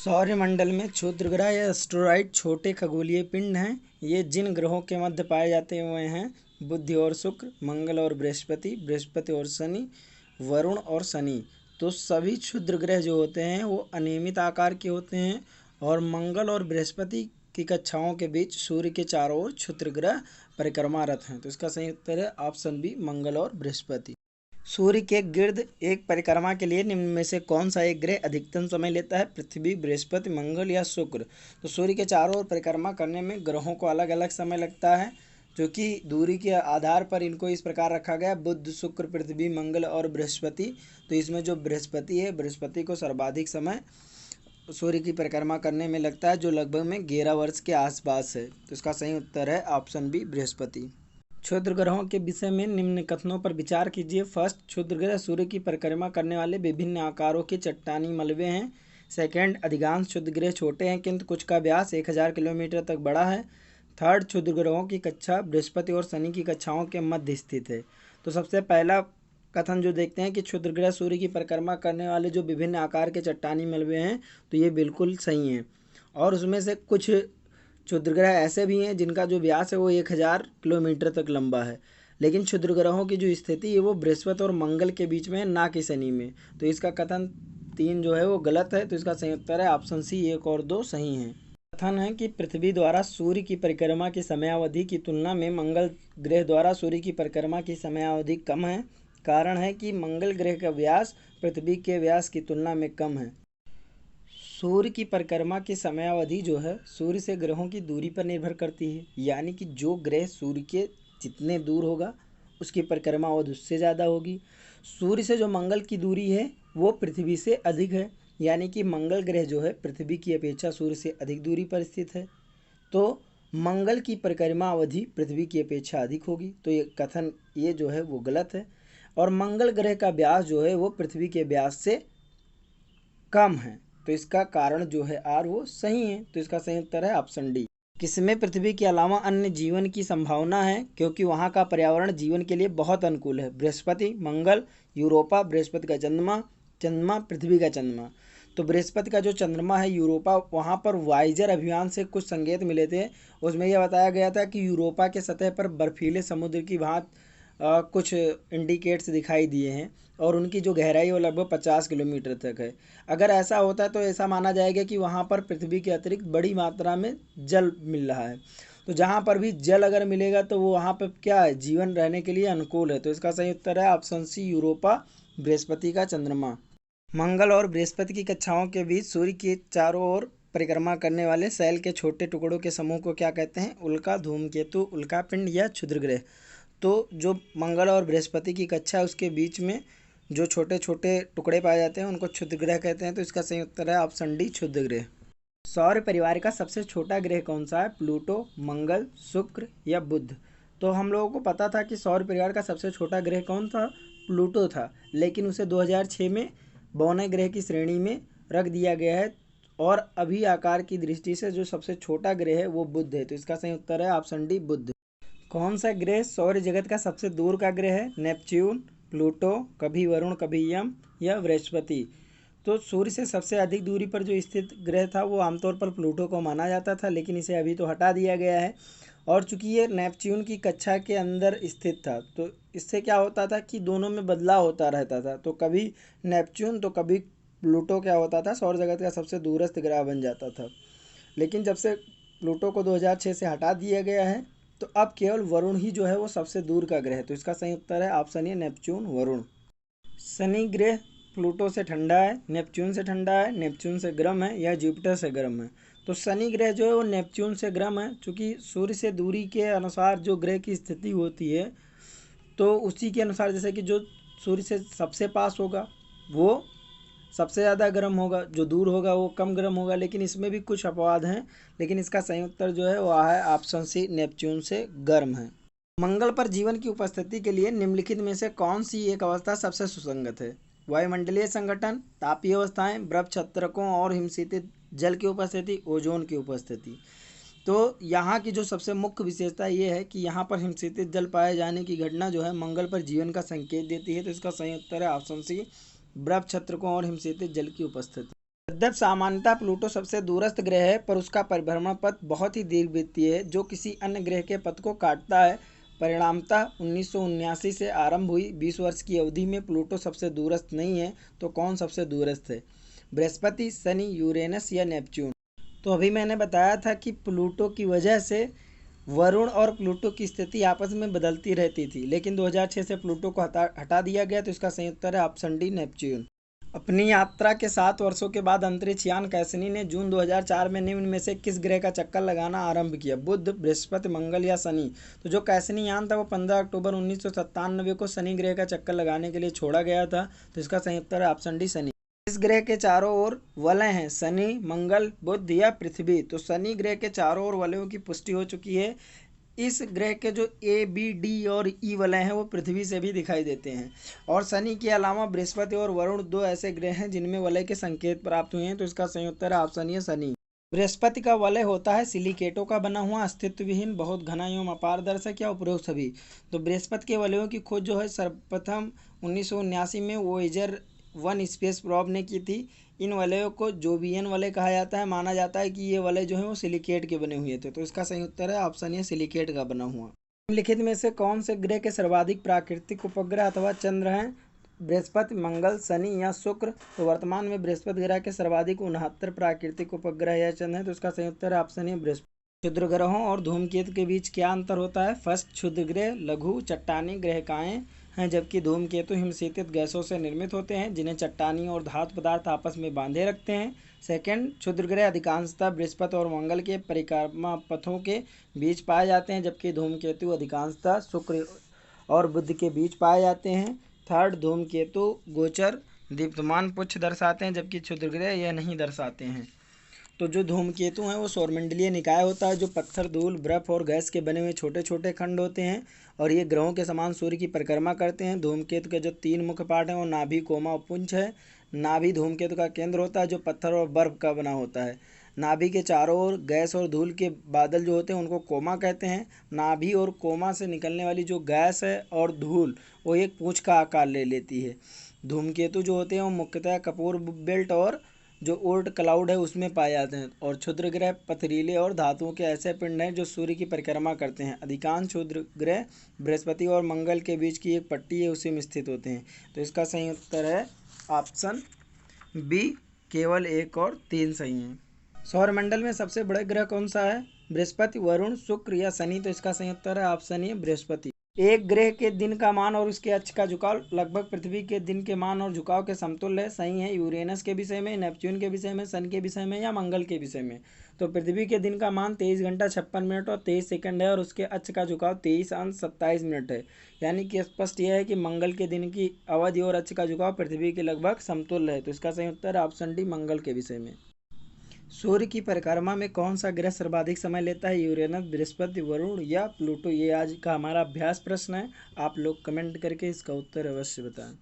सौरमंडल में क्षुद्र ग्रह या एस्टेरॉइड छोटे खगोलीय पिंड हैं। ये जिन ग्रहों के मध्य पाए जाते हुए हैं बुध और शुक्र, मंगल और बृहस्पति, बृहस्पति और शनि, वरुण और शनि। तो सभी क्षुद्र ग्रह जो होते हैं वो अनियमित आकार के होते हैं और मंगल और बृहस्पति की कक्षाओं के बीच सूर्य के चारों ओर क्षुद्र ग्रह परिक्रमारत हैं। तो इसका सही उत्तर है ऑप्शन बी, मंगल और बृहस्पति। सूर्य के गिर्द एक परिक्रमा के लिए निम्न में से कौन सा एक ग्रह अधिकतम समय लेता है? पृथ्वी, बृहस्पति, मंगल या शुक्र। तो सूर्य के चारों ओर परिक्रमा करने में ग्रहों को अलग अलग समय लगता है, जो कि दूरी के आधार पर इनको इस प्रकार रखा गया: बुध, शुक्र, पृथ्वी, मंगल और बृहस्पति। तो इसमें जो बृहस्पति है, बृहस्पति को सर्वाधिक समय सूर्य की परिक्रमा करने में लगता है, जो लगभग में 11 वर्ष के आसपास है। तो इसका सही उत्तर है ऑप्शन बी, बृहस्पति। क्षुद्र ग्रहों के विषय में निम्न कथनों पर विचार कीजिए। फर्स्ट, क्षुद्र ग्रह सूर्य की परिक्रमा करने वाले विभिन्न आकारों के चट्टानी मलबे हैं। सेकंड, अधिकांश क्षुद्र ग्रह छोटे हैं किंतु कुछ का व्यास 1000 किलोमीटर तक बड़ा है। थर्ड, क्षुद्र ग्रहों की कक्षा बृहस्पति और शनि की कक्षाओं के मध्य स्थित है। तो सबसे पहला कथन जो देखते हैं कि क्षुद्र ग्रह सूर्य की परिक्रमा करने वाले जो विभिन्न आकार के चट्टानी मलबे हैं, तो ये बिल्कुल सही हैं। और उसमें से कुछ क्षुद्र ग्रह ऐसे भी हैं जिनका जो व्यास है वो 1000 किलोमीटर तक लंबा है, लेकिन क्षुद्र ग्रहों की जो स्थिति है वो बृहस्पति और मंगल के बीच में है, ना कि शनि में। तो इसका कथन 3 जो है वो गलत है। तो इसका सही उत्तर है ऑप्शन सी, 1 और 2 सही हैं। कथन है कि पृथ्वी द्वारा सूर्य की परिक्रमा की समयावधि की तुलना में मंगल ग्रह द्वारा सूर्य की परिक्रमा की समयावधि कम है। कारण है कि मंगल ग्रह का व्यास पृथ्वी के व्यास की तुलना में कम है। सूर्य की परिक्रमा की समयावधि जो है सूर्य से ग्रहों की दूरी पर निर्भर करती है, यानी कि जो ग्रह सूर्य के जितने दूर होगा उसकी परिक्रमा अवधि उससे ज़्यादा होगी। सूर्य से जो मंगल की दूरी है वो पृथ्वी से अधिक है, यानी कि मंगल ग्रह जो है पृथ्वी की अपेक्षा सूर्य से अधिक दूरी पर स्थित है, तो मंगल की परिक्रमा अवधि पृथ्वी की अपेक्षा अधिक होगी। तो ये कथन ये जो है वो गलत है। और मंगल ग्रह का व्यास जो है वो पृथ्वी के व्यास से कम है। तो इसका कारण जो है आर वो सही है। तो इसका सही उत्तर है ऑप्शन डी। किसमें पृथ्वी के अलावा अन्य जीवन की संभावना है क्योंकि वहाँ का पर्यावरण जीवन के लिए बहुत अनुकूल है? बृहस्पति, मंगल, यूरोपा, बृहस्पति का चंद्रमा, चंद्रमा, पृथ्वी का चंद्रमा। तो बृहस्पति का जो चंद्रमा है यूरोपा, वहाँ पर वाइजर अभियान से कुछ संकेत मिले थे। उसमें यह बताया गया था कि यूरोपा के सतह पर बर्फीले समुद्र की भांति कुछ इंडिकेट्स दिखाई दिए हैं और उनकी जो गहराई वो लगभग 50 किलोमीटर तक है। अगर ऐसा होता है तो ऐसा माना जाएगा कि वहाँ पर पृथ्वी के अतिरिक्त बड़ी मात्रा में जल मिल रहा है। तो जहाँ पर भी जल अगर मिलेगा तो वो वहाँ पर क्या है, जीवन रहने के लिए अनुकूल है। तो इसका सही उत्तर है ऑप्शन सी, यूरोपा, बृहस्पति का चंद्रमा। मंगल और बृहस्पति की कक्षाओं के बीच सूर्य के चारों ओर परिक्रमा करने वाले शैल के छोटे टुकड़ों के समूह को क्या कहते हैं? उल्का, धूमकेतु, उल्कापिंड या क्षुद्र ग्रह। तो जो मंगल और बृहस्पति की कक्षा है उसके बीच में जो छोटे छोटे टुकड़े पाए जाते हैं उनको क्षुद्र ग्रह कहते हैं। तो इसका सही उत्तर है ऑप्शन डी, क्षुद्र ग्रह। सौर परिवार का सबसे छोटा ग्रह कौन सा है? प्लूटो, मंगल, शुक्र या बुध। तो हम लोगों को पता था कि सौर परिवार का सबसे छोटा ग्रह कौन था? प्लूटो था, लेकिन उसे 2006 में बौने ग्रह की श्रेणी में रख दिया गया है और अभी आकार की दृष्टि से जो सबसे छोटा ग्रह है वो बुध है। तो इसका सही उत्तर है ऑप्शन डी, बुध। कौन सा ग्रह सौर जगत का सबसे दूर का ग्रह है? नेपच्यून, प्लूटो, कभी वरुण कभी यम या बृहस्पति। तो सूर्य से सबसे अधिक दूरी पर जो स्थित ग्रह था वो आमतौर पर प्लूटो को माना जाता था, लेकिन इसे अभी तो हटा दिया गया है। और चूंकि ये नेपच्यून की कक्षा के अंदर स्थित था तो इससे क्या होता था कि दोनों में बदलाव होता रहता था। तो कभी नेपच्यून तो कभी प्लूटो क्या होता था, सौर जगत का सबसे दूरस्थ ग्रह बन जाता था। लेकिन जब से प्लूटो को 2006 से हटा दिया गया है तो अब केवल वरुण ही जो है वो सबसे दूर का ग्रह है। तो इसका सही उत्तर है option A, Neptune, Varun. Shani ग्रह प्लूटो से ठंडा है, नेपच्यून से ठंडा है, नेपच्यून से गर्म है या जुपिटर से गर्म है? तो शनि ग्रह जो है वो नेपच्यून से गर्म है, क्योंकि सूर्य से दूरी के अनुसार जो ग्रह की स्थिति होती है तो उसी के अनुसार, जैसे कि जो सूर्य से सबसे पास होगा वो सबसे ज़्यादा गर्म होगा, जो दूर होगा वो कम गर्म होगा। लेकिन इसमें भी कुछ अपवाद हैं, लेकिन इसका सही उत्तर जो है वह है ऑप्शन सी, नेपच्यून से गर्म है। मंगल पर जीवन की उपस्थिति के लिए निम्नलिखित में से कौन सी एक अवस्था सबसे सुसंगत है? वायुमंडलीय संगठन, तापीय अवस्थाएं, बर्फ छत्रकों और हिमशीतित जल की उपस्थिति, ओजोन की उपस्थिति। तो यहाँ की जो सबसे मुख्य विशेषता ये है कि यहाँ पर हिमशीतित जल पाए जाने की घटना जो है मंगल पर जीवन का संकेत देती है। तो इसका सही उत्तर है ऑप्शन सी, बर्फ छत्रकों और हिमशीतित जल की उपस्थिति। यद्यपि सामान्यतः प्लूटो सबसे दूरस्थ ग्रह है, पर उसका परिभ्रमण पथ बहुत ही दीर्घवृत्तीय है जो किसी अन्य ग्रह के पथ को काटता है। परिणामतः 1979 से आरंभ हुई 20 वर्ष की अवधि में प्लूटो सबसे दूरस्थ नहीं है। तो कौन सबसे दूरस्थ है? बृहस्पति, शनि, यूरेनस या नेपच्यून? तो अभी मैंने बताया था कि प्लूटो की वजह से वरुण और प्लूटो की स्थिति आपस में बदलती रहती थी, लेकिन 2006 से प्लूटो को हटा दिया गया। तो इसका सही उत्तर है ऑप्शन डी, नेपच्यून। अपनी यात्रा के 7 वर्षों के बाद अंतरिक्ष यान कैसिनी ने जून 2004 में निम्न में से किस ग्रह का चक्कर लगाना आरंभ किया? बुध, बृहस्पति, मंगल या शनि? तो जो कैसिनी यान था वो 15 अक्टूबर 1997 को शनि ग्रह का चक्कर लगाने के लिए छोड़ा गया था। तो इसका सही उत्तर है ऑप्शन डी, शनि। इस ग्रह के चारों ओर वलय हैं, शनि, मंगल, बुध या पृथ्वी? तो शनि ग्रह के चारों ओर वलयों की पुष्टि हो चुकी है। इस ग्रह के जो ए, बी, डी और ई वलय हैं वो पृथ्वी से भी दिखाई देते हैं। और शनि के अलावा बृहस्पति और वरुण दो ऐसे ग्रह हैं जिनमें वलय के संकेत प्राप्त हुए हैं। तो इसका सही उत्तर है ऑप्शन ए, शनि। बृहस्पति का वलय होता है सिलिकेटों का बना हुआ, अस्तित्वहीन, बहुत घना एवं अपारदर्शक या उपरोक्त सभी। तो बृहस्पति के वलयों की खोज जो है सर्वप्रथम 1979 में वोयेजर 1 स्पेस प्रोब ने की थी। इन वलयों को जोवियन वलय कहा जाता है। माना जाता है कि ये वलय जो है वो सिलिकेट के बने हुए थे। तो इसका सही उत्तर है ऑप्शन ए, सिलिकेट का बना हुआ। निम्नलिखित में से कौन से ग्रह के सर्वाधिक प्राकृतिक उपग्रह अथवा चंद्र हैं? बृहस्पति, मंगल, शनि या शुक्र? तो वर्तमान में बृहस्पति ग्रह के सर्वाधिक 69 प्राकृतिक उपग्रह या चंद्र हैं। तो इसका सही उत्तर है ऑप्शन ए, बृहस्पति। क्षुद्र ग्रहों और धूमकेतु के बीच क्या अंतर होता है? फर्स्ट, क्षुद्र ग्रह लघु चट्टानी ग्रहिकाएं हैं, जबकि धूमकेतु हिमशीतित गैसों से निर्मित होते हैं जिन्हें चट्टानी और धातु पदार्थ आपस में बांधे रखते हैं। सेकंड, क्षुद्र ग्रह अधिकांशतः बृहस्पति और मंगल के परिक्रमा पथों के बीच पाए जाते हैं, जबकि धूमकेतु अधिकांशतः शुक्र और बुध के बीच पाए जाते हैं। थर्ड, धूमकेतु गोचर दीप्तमान पुच्छ दर्शाते हैं, जबकि क्षुद्र ग्रह यह नहीं दर्शाते हैं। तो जो धूमकेतु हैं वो सौरमंडलीय निकाय होता है जो पत्थर, धूल, बर्फ और गैस के बने हुए छोटे छोटे खंड होते हैं और ये ग्रहों के समान सूर्य की परिक्रमा करते हैं। धूमकेतु के जो 3 मुख्य पार्ट हैं वो नाभि, कोमा और पुंछ है। नाभि धूमकेतु का केंद्र होता है जो पत्थर और बर्फ का बना होता है। नाभि के चारों ओर गैस और धूल के बादल जो होते हैं उनको कोमा कहते हैं। नाभि और कोमा से निकलने वाली जो गैस है और धूल वो एक पूंछ का आकार ले लेती है। धूमकेतु जो होते हैं वो मुख्यतः कपूर बेल्ट और जो ओर्ट क्लाउड है उसमें पाए जाते हैं। और क्षुद्र ग्रह पथरीले और धातुओं के ऐसे पिंड हैं जो सूर्य की परिक्रमा करते हैं। अधिकांश क्षुद्र ग्रह बृहस्पति और मंगल के बीच की एक पट्टी है उसी में स्थित होते हैं। तो इसका सही उत्तर है ऑप्शन बी, केवल 1 और 3 सही हैं। सौरमंडल में सबसे बड़े ग्रह कौन सा है? बृहस्पति, वरुण, शुक्र या शनि? तो इसका सही उत्तर है ऑप्शन ए, बृहस्पति। एक ग्रह के दिन का मान और उसके अक्ष का झुकाव लगभग पृथ्वी के दिन के मान और झुकाव के समतुल्य है। सही है यूरेनस के विषय में, नेपच्यून के विषय में, सन के विषय में या मंगल के विषय में? तो पृथ्वी के दिन का मान 23 घंटा 56 मिनट और 23 सेकंड है और उसके अक्ष का झुकाव 23 अंश 27 मिनट है। यानी कि स्पष्ट यह है कि मंगल के दिन की अवधि और अक्ष का झुकाव पृथ्वी के लगभग समतुल्य है। तो इसका सही उत्तर है ऑप्शन डी, मंगल के विषय में। सूर्य की परिक्रमा में कौन सा ग्रह सर्वाधिक समय लेता है? यूरेनस, बृहस्पति, वरुण या प्लूटो? ये आज का हमारा अभ्यास प्रश्न है। आप लोग कमेंट करके इसका उत्तर अवश्य बताएं।